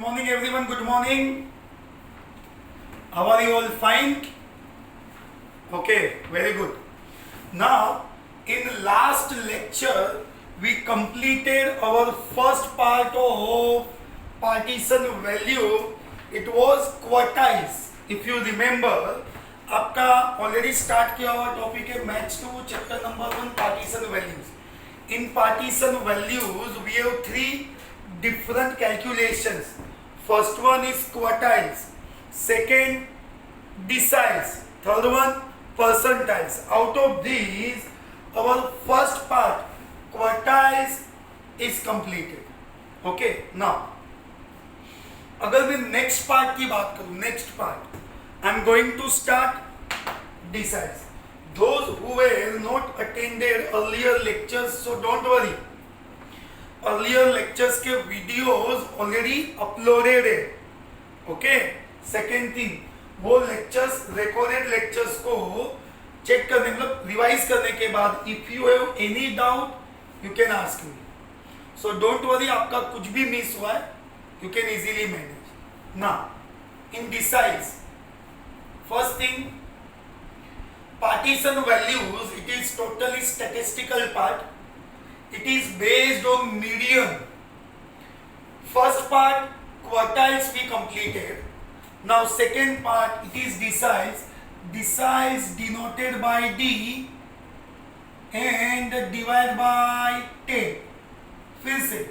morning everyone, good morning. How are you all? Fine? Okay, very good. Now, in last lecture, we completed our first part of partition value. It was quartiles. If you remember, आपका already start किया हुआ topic है maths 2 chapter number 1 partition values. In partition values, we have three different calculations. First one is quartiles, second deciles, third one percentiles. Out of these, our first part quartiles is completed. Okay, now अगर मैं next part की बात करूं, next part I am going to start deciles. Those who were not attended earlier lectures, so don't worry. Earlier lectures के videos already uploaded है. Okay. Second thing, वो lectures recorded lectures को check करने मतलब revise करने के बाद if you have any doubt you can ask me. So don't worry, आपका कुछ भी miss हुआ है you can easily manage. Now in deciles, first thing, partition values, it is totally statistical part. It is based on median. First part quartiles we completed. Now second part it is deciles. Deciles denoted by D and divided by 10. फिर से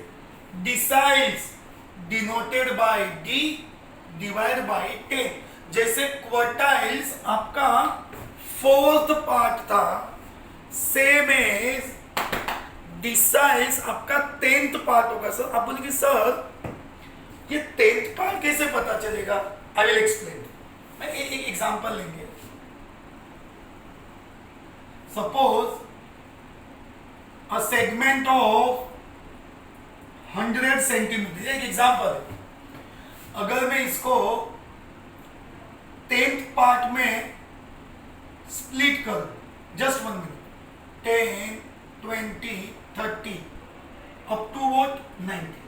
deciles denoted by D divided by 10. जैसे quartiles आपका fourth part था, same as deciles आपका 10th part होगा. Sir आप बोलेंगे sir ये 10th पार्ट कैसे पता चलेगा? I will explain. मैं एक एग्जांपल लेंगे. Suppose a segment of 100 centimetre, एक एग्जांपल है. अगर मैं इसको 10th पार्ट में स्प्लिट करो, just 1 minute, 10, 20, 30 up to what 90.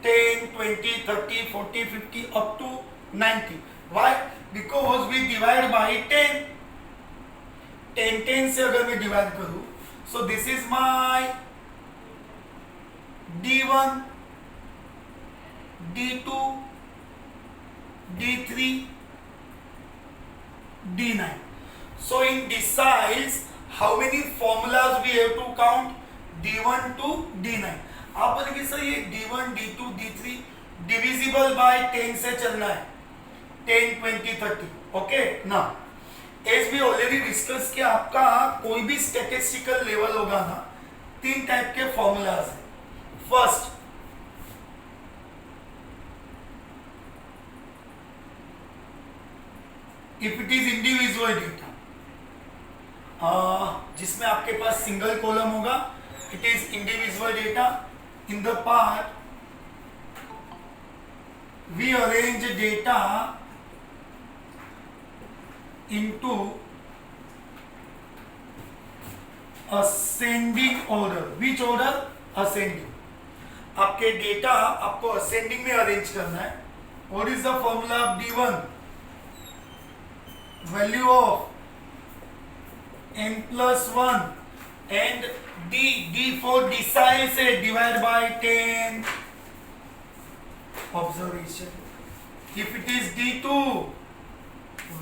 10, 20, 30, 40, 50 up to 90. Why? Because we divide by 10. 10 से अगर मैं डिवाइड करूं, so this is my D1, D2, D3, D9. So in deciles, how many formulas we have to count? D1 to D9. आप बोलेंगे sir ये D1, D2, D3 divisible by 10 से चलना है. 10, 20, 30. Okay? Now, as we already discussed कि आपका कोई भी statistical level होगा ना, 3 टाइप के formulas हैं. First, if it is individual data, जिसमें आपके पास सिंगल कॉलम होगा, it is individual data. In the part we arrange data into ascending order. Which order? Ascending. आपके डेटा आपको असेंडिंग में अरेंज करना है. What is the formula of D1? Value of n plus 1 and D for decile से divide by 10. Observation. If it is D2,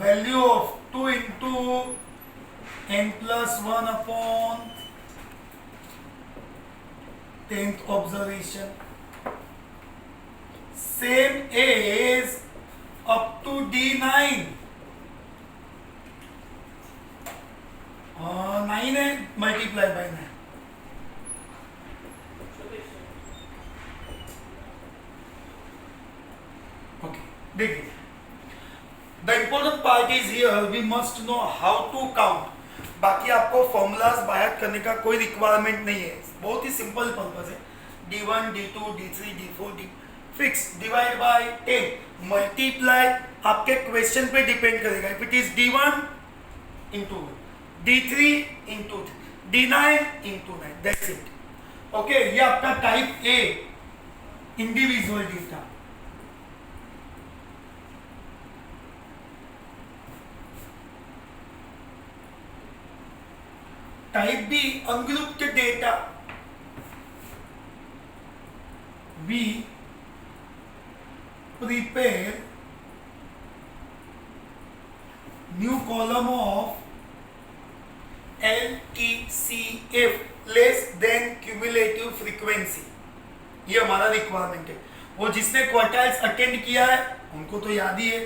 value of 2 into n plus 1 upon 10th observation. Same as up to D9. 9 है, multiply by 9. Okay, देखिए. The important part is here, we must know how to count. बाकी आपको formulas बाहर करने का कोई requirement नहीं है, बहुत ही सिंपल पर्पस है. D1, D2, D3, D4, D fix divide by 10. Multiply आपके क्वेश्चन पे डिपेंड करेगा. If it is D1 into D3 into D9 into 9, that's it. Okay, ये आपका type A. Individual data. Type B ungrouped data. We prepare new column of LTCF less than cumulative frequency. ये हमारा requirement है। वो जिसने quartiles attend किया है उनको तो याद ही है,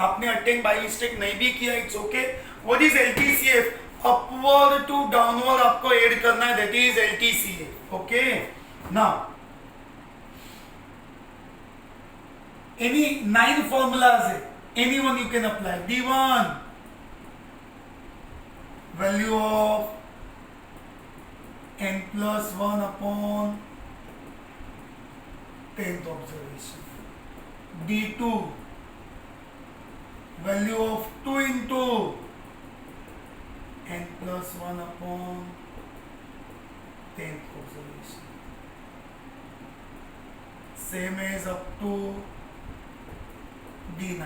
आपने अटेंड बाय मिस्टेक नहीं भी किया, it's okay. What is LTCF? Upward to downward आपको ऐड करना है, that is LTCF। Okay, now any 9 formulas है, any one you can apply. D1 value of n plus 1 upon 10th observation. D2 value of 2 into n plus 1 upon 10th observation. Same as up to D9।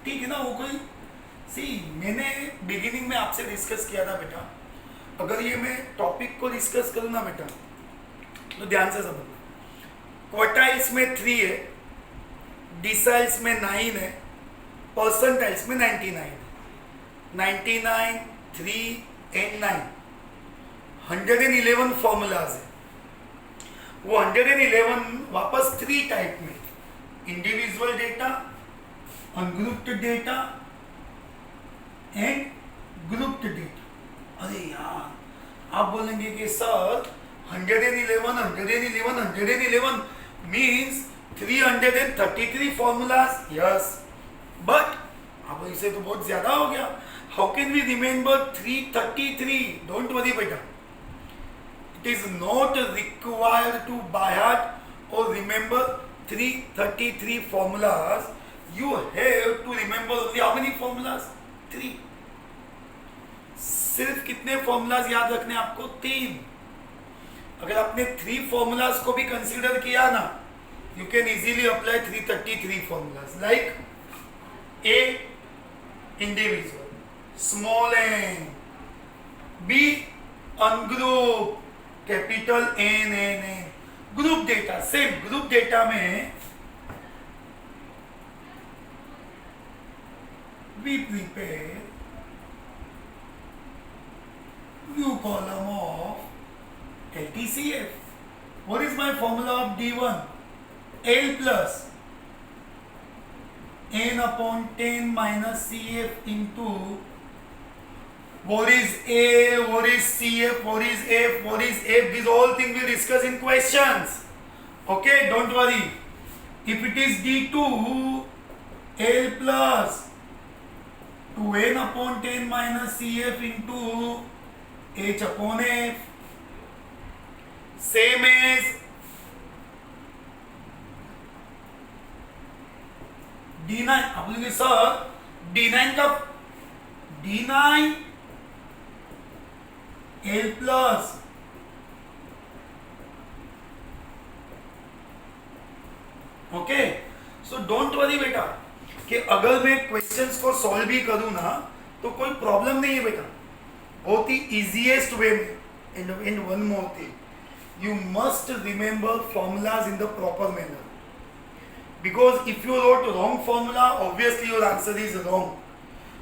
ठीक है ना? वो कोई सी मैंने beginning में आपसे discuss किया था बेटा, अगर ये मैं टॉपिक को डिस्कस करूँ ना बेटा तो ध्यान से समझना। क्वार्टाइल्स में 3 है, डिसाइल्स में 9 है, परसेंटाइल्स में 99 है। 99, 3 and 9 111 फॉर्मूलाज है। वो 111 वापस 3 टाइप में, individual data, ungrouped data and grouped data. अरे यार आप बोलेंगे कि sir 111 means 333 formulas. Yes, but अब इसे तो बहुत ज्यादा हो गया। How can we remember 333? Don't worry बेटा, it is not required to by heart और remember 333 formulas. You have to remember only how many formulas? 3. सिर्फ कितने फॉर्मूलाज याद रखने आपको? 3। अगर आपने 3 फॉर्मूलाज को भी कंसीडर किया ना, you can easily apply 333 formulas. Like A individual, small n, B ungroup, capital N, group data. Same group data में we prepare new column of LTCF. What is my formula of D1? L plus n upon 10 minus CF into what is A, what is CF, what is F, what is F. These all things we discuss in questions. Okay, don't worry. If it is D2, L plus 2n upon 10 minus CF into H upon F. Same as D9। आप बोलेंगे sir D9 का D9 L plus okay. So don't worry बेटा कि अगर मैं questions को solve भी करूं ना तो कोई प्रॉब्लम नहीं है बेटा, बहुत ही इजीएस्ट वे में। And one more thing, you must remember formulas in the proper manner, because if you wrote wrong formula, obviously your answer is wrong.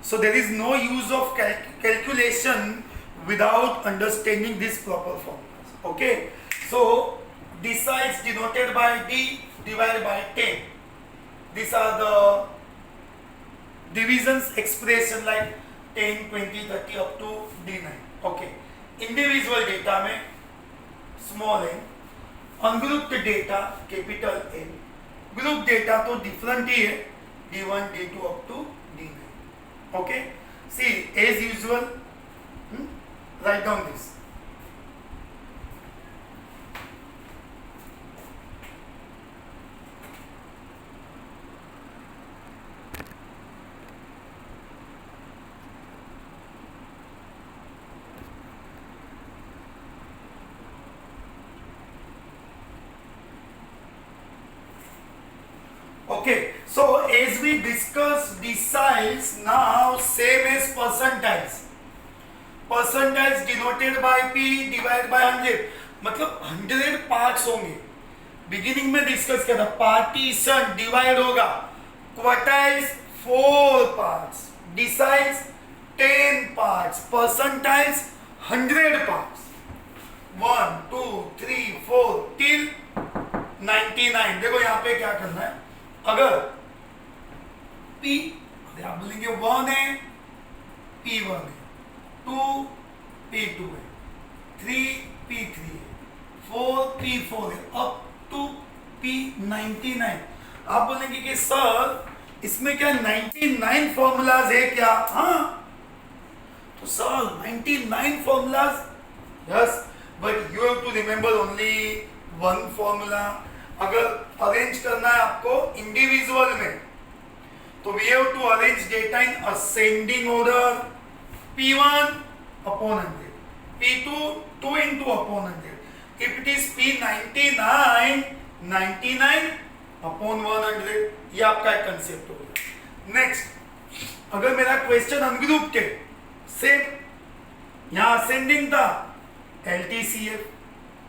So there is no use of calculation without understanding these proper formulas. Okay, so deciles denoted by D divided by 10. These are the divisions expression like 10, 20, 30 up to D9. Okay, individual data में small n, ungrouped data capital N, group data तो different ही है, D1, D2 up to D9. Okay, see as usual write down this. Okay, so as we discussed deciles, now same as percentiles. Percentiles denoted by P divided by 100. मतलब 100 parts होंगे. Beginning में discuss किया था. Partition divide होगा. Quartiles 4 parts. Deciles 10 parts. Percentiles 100 parts. 1 2 3 4 till 99. देखो यहाँ पे क्या करना है. अगर P आप बोलेंगे 1 है, P1 है, 2 P2 है, 3 P3 है, 4 P4 है, अप टू P99. आप बोलेंगे कि सर इसमें क्या 99 फॉर्मूलाज है क्या? हाँ, तो sir 99 formulas, yes, but you have to remember only one formula. अगर अरेंज करना है आपको इंडिविजुअल में, तो we have to arrange data in ascending order. P1 upon 100, P2 2 into upon 100. If it is P99, 99 upon 100. ये आपका एक concept होगा. नेक्स्ट, अगर मेरा क्वेश्चन अनग्रुप के सेम, यहाँ असेंडिंग था, LTCF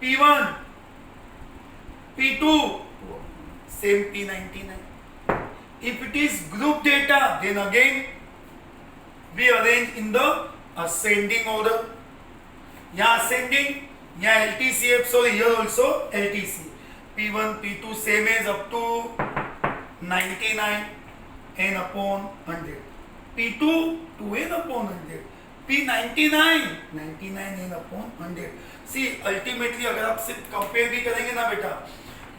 P1 P2 same P99. If it is group data, then again we arrange in the ascending order. यहाँ ascending, यहाँ LTCF, so here also LTC. P1 P2 same as up to 99 n upon 100. P2 2n upon 100. P99 99 n upon 100. See, ultimately अगर आप सिर्फ compare भी करेंगे ना बेटा,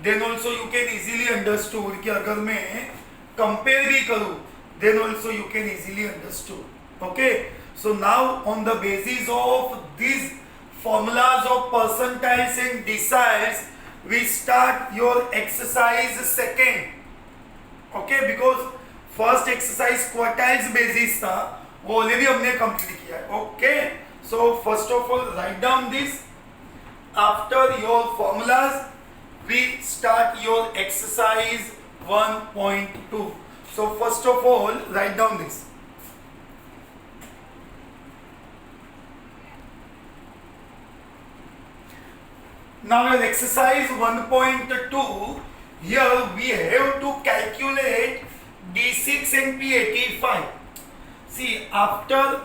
then also you can easily understood कि अगर मैं कंपेयर भी करूँ, then also you can easily understood. Okay, so now on the basis of these formulas of percentiles and deciles, we start your exercise second. Okay, because first exercise quartiles basis था, वो already हमने complete किया है. Okay, so first of all write down this. After your formulas, we start your exercise 1.2. So first of all write down this. Now your exercise 1.2, here we have to calculate D6 and P85. See, after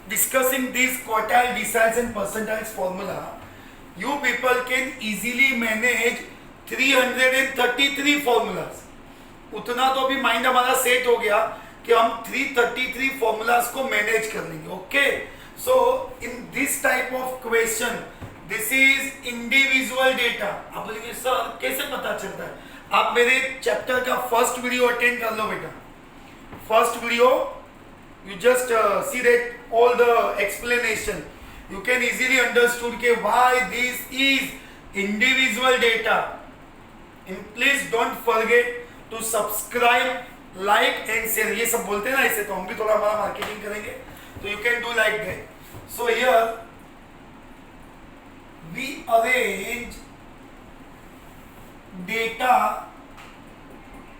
discussing these quartile, deciles and percentiles formula, you people can easily manage 333 formulas. उतना तो अभी mind हमारा set हो गया कि हम 333 formulas को manage कर लेंगे. Okay, so in this type of question, this is individual data. आप बोलेंगे सर कैसे पता चलता है? आप मेरे चैप्टर का फर्स्ट वीडियो अटेंड कर लो बेटा. First video you just see that all the explanation. You can easily understood के why this is individual data. And please don't forget to subscribe, like and share. ये सब बोलते हैं ना, इसे तो हम भी थोड़ा हमारा मार्केटिंग करेंगे, तो you can do like that. So here we arrange data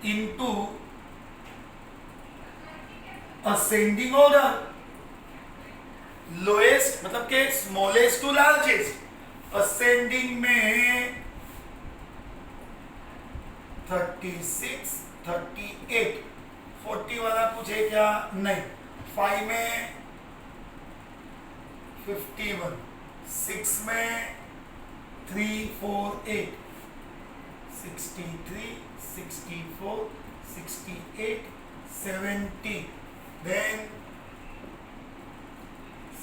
into ascending order. Lowest मतलब के स्मॉलेस्ट टू लार्जेस्ट. असेंडिंग में 36, 38, 40 वाला कुछ है क्या? नहीं. 5 में 51, 6 में 3, 4, 8, 63, 64, 68, 70, then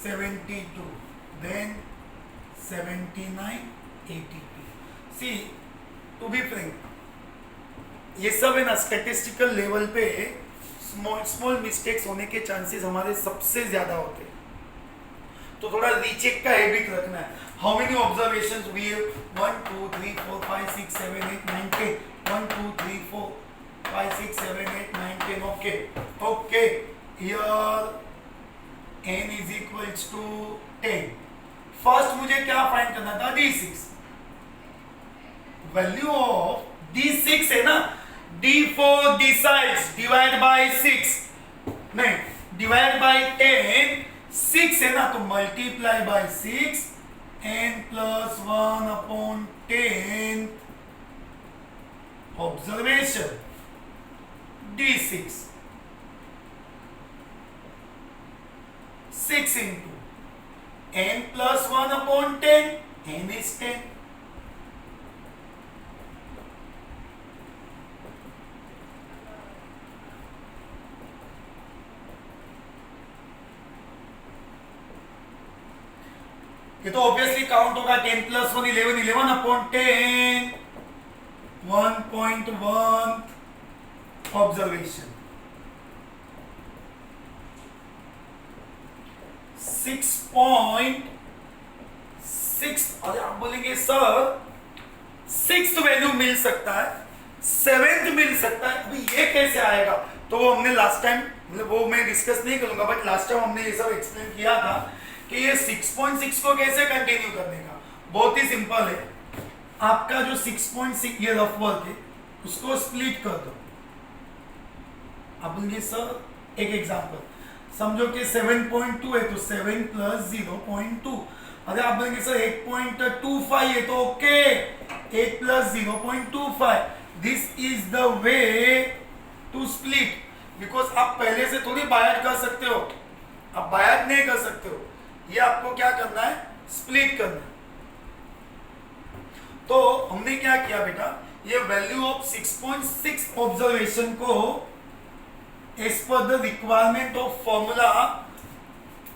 72, then 79, 80. See, to be frank, ये सब है ना स्टैटिस्टिकल लेवल पे स्मॉल मिस्टेक्स होने के चांसेस हमारे सबसे ज्यादा होते हैं, तो थोड़ा रीचेक का हैबिट रखना है. How many observations we have? 1 2 3 4 5 6 7 8 9 10. 1 2 3 4 5 6 7 8 9 10. Okay okay, here n is equals to 10. First मुझे क्या फाइंड करना था? D6. वैल्यू ऑफ D6 है ना, D4 decides divide by 6 नहीं divide by 10 6 है ना तो multiply by 6 n plus 1 upon 10 observation D6 6 into n plus 1 upon 10 n is 10 ये तो ऑब्वियसली काउंट होगा 10 प्लस 1 11 11 अपॉन 10 1.1 ऑब्जर्वेशन 6.6 अरे आप बोलेंगे सर 6th वैल्यू मिल सकता है 7th मिल सकता है अभी ये कैसे आएगा तो वो हमने लास्ट टाइम मतलब वो मैं डिस्कस नहीं करूंगा बट लास्ट टाइम हमने ये सब एक्सप्लेन किया था कि ये 6.6 को कैसे कंटिन्यू करने का बहुत ही सिंपल है आपका जो 6.6 ये रफ वर्क है उसको स्प्लिट कर दो आप बोलेंगे सर एक एग्जांपल समझो कि 7.2 है तो 7 प्लस 0.2 अगर आप बोलेंगे सर 8.25 है तो okay 8 plus 0.25 this is the way to split because आप पहले से थोड़ी बायट कर सकते हो आप बायट नहीं कर सकते हो ये आपको क्या करना है स्प्लिट करना है तो हमने क्या किया बेटा ये वैल्यू ऑफ 6.6 ऑब्जर्वेशन को as per the requirement of formula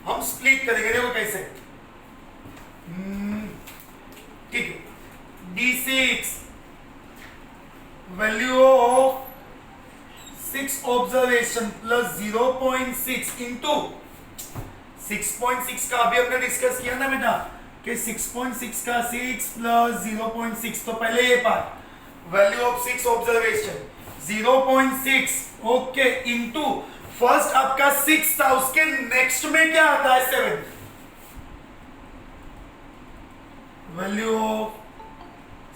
हम स्प्लिट करेंगे देखो कैसे ठीक है D6 value of 6 observation plus 0.6 into 6.6 का अभी हमने डिस्कस किया ना बेटा कि 6.6 का 6 प्लस 0.6 तो पहले ये part value of 6 observation 0.6 okay into first आपका 6 था उसके नेक्स्ट में क्या आता है 7 value of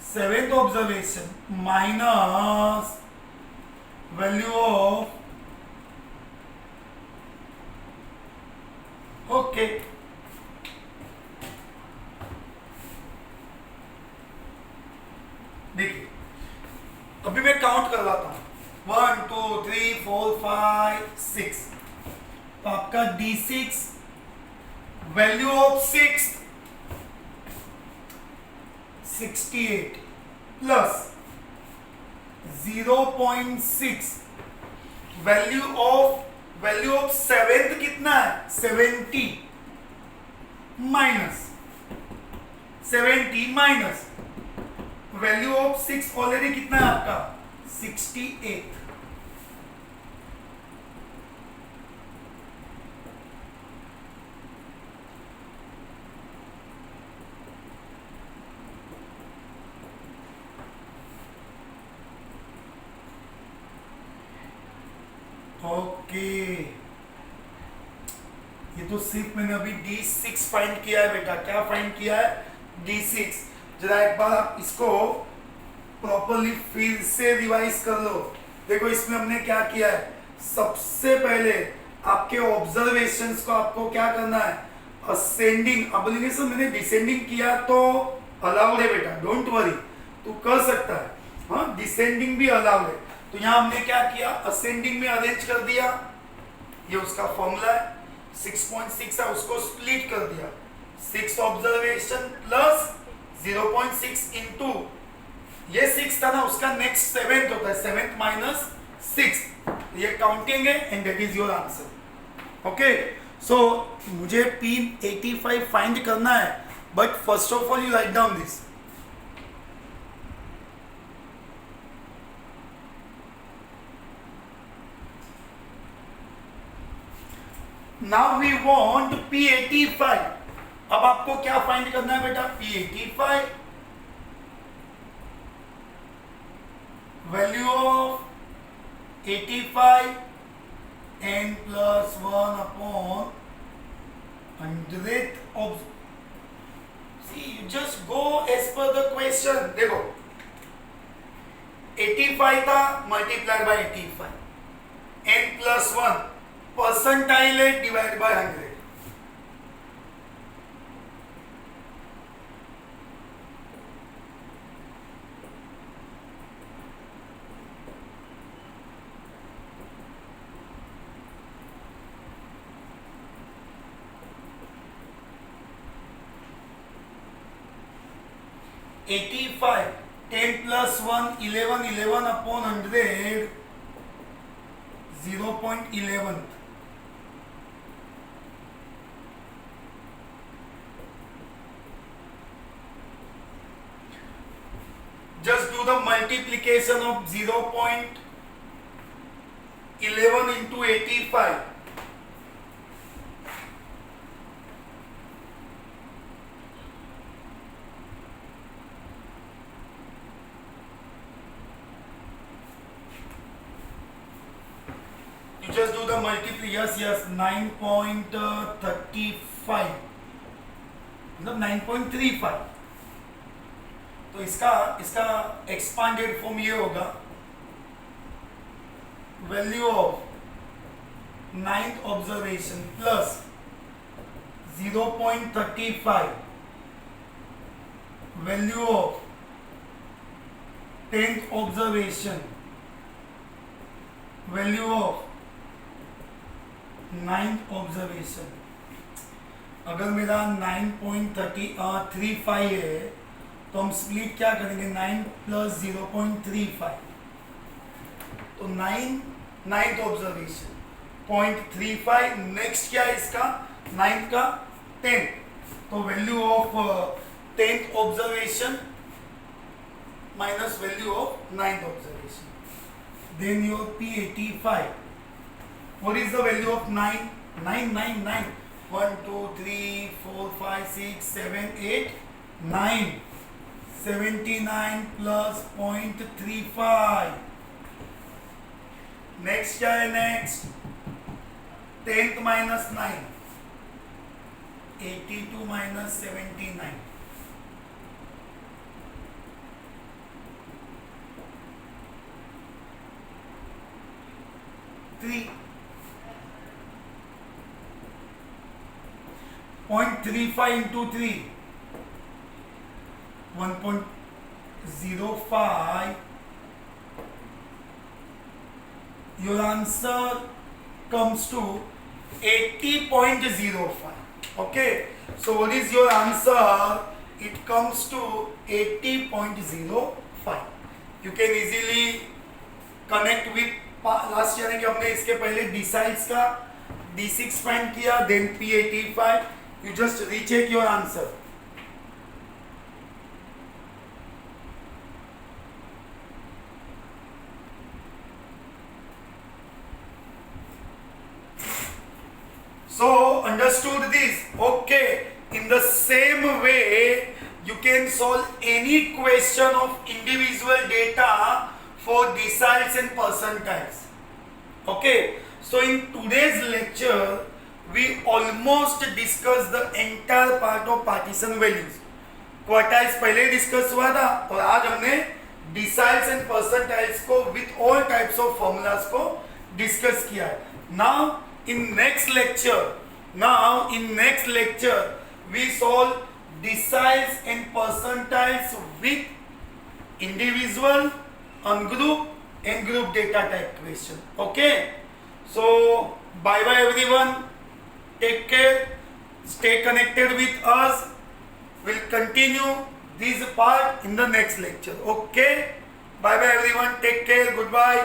7th observation minus value of okay देखिए अभी मैं काउंट करवाता हूं 1 2 3 4 5 6 तो आपका D6 value of 6 68 plus 0.6 value of 7th कितना है 70 माइनस वैल्यू ऑफ 6 ऑलरेडी कितना है आपका 68 ओके ये तो सिर्फ मैंने अभी D6 फाइंड किया है बेटा क्या फाइंड किया है D6 जरा एक बार आप इसको प्रॉपर्ली फिर से रिवाइज कर लो देखो इसमें हमने क्या किया है सबसे पहले आपके ऑब्जर्वेशंस को आपको क्या करना है असेंडिंग अब बोलेंगे सर मैंने डिसेंडिंग किया तो अलाउड है बेटा डोंट वरी तू कर सकता है हाँ डिसेंडिंग भी अलाउड है तो यहां हमने क्या किया असेंडिंग में अरेंज कर दिया ये उसका फॉर्मूला है 6.6 है उसको स्प्लिट कर दिया 6 ऑब्जर्वेशन प्लस 0.6 इंटू ये 6 था ना उसका नेक्स्ट 7th होता है 7th माइनस 6 ये काउंटिंग है and that is your answer okay so मुझे P85 फाइंड करना है but first of all you write down this now we want P85 अब आपको क्या फाइंड करना है बेटा P85 value of 85 n plus 1 upon 100 of see you just go as per the question देखो 85 था मल्टीप्लाइड बाय 85, n+1 परसेंटाइल है divide by 100। $85, 10+1 11, 11 upon 100, 0.11। Just do the multiplication of 0.11 into 85। Just do the multiply, yes 9.35 मतलब 9.35। तो इसका expanded form ये होगा, value of 9th observation plus 0.35 value of 10th observation value of 9th observation. अगर मेरा 9.35 है तो हम स्प्लिट क्या करेंगे, 9 प्लस 0.35, तो 9th ऑब्जर्वेशन 0.35। नेक्स्ट क्या है इसका 9th का 10, तो value of 10th observation minus value of 9th observation, then your P85। What is the value of 9? 9, 9, 9. 1, 2, 3, 4, 5, 6, 7, 8, 9. 79 plus 0.35. Next क्या है next? 10th minus 9. 82 minus 79. Three. 0.35 into 3, 1.05. Your answer comes to 80.05. Okay, so what is your answer? It comes to 80.05. You can easily connect with last यानी कि हमने इसके पहले D-sides का D6 find किया, then P85. You just recheck your answer. So understood this? Okay. In the same way, you can solve any question of individual data for deciles and percentiles. Okay. So in today's lecture, we almost discussed the entire part of partition values. Quartiles पहले discuss हुआ था और आज हमने deciles and percentiles को with all types of formulas को discuss किया है। Now in next lecture we solve deciles and percentiles with individual, ungroup and group data type question. Okay, so bye bye everyone, take care, stay connected with us. We'll continue this part in the next lecture. Okay, bye bye everyone, take care, goodbye.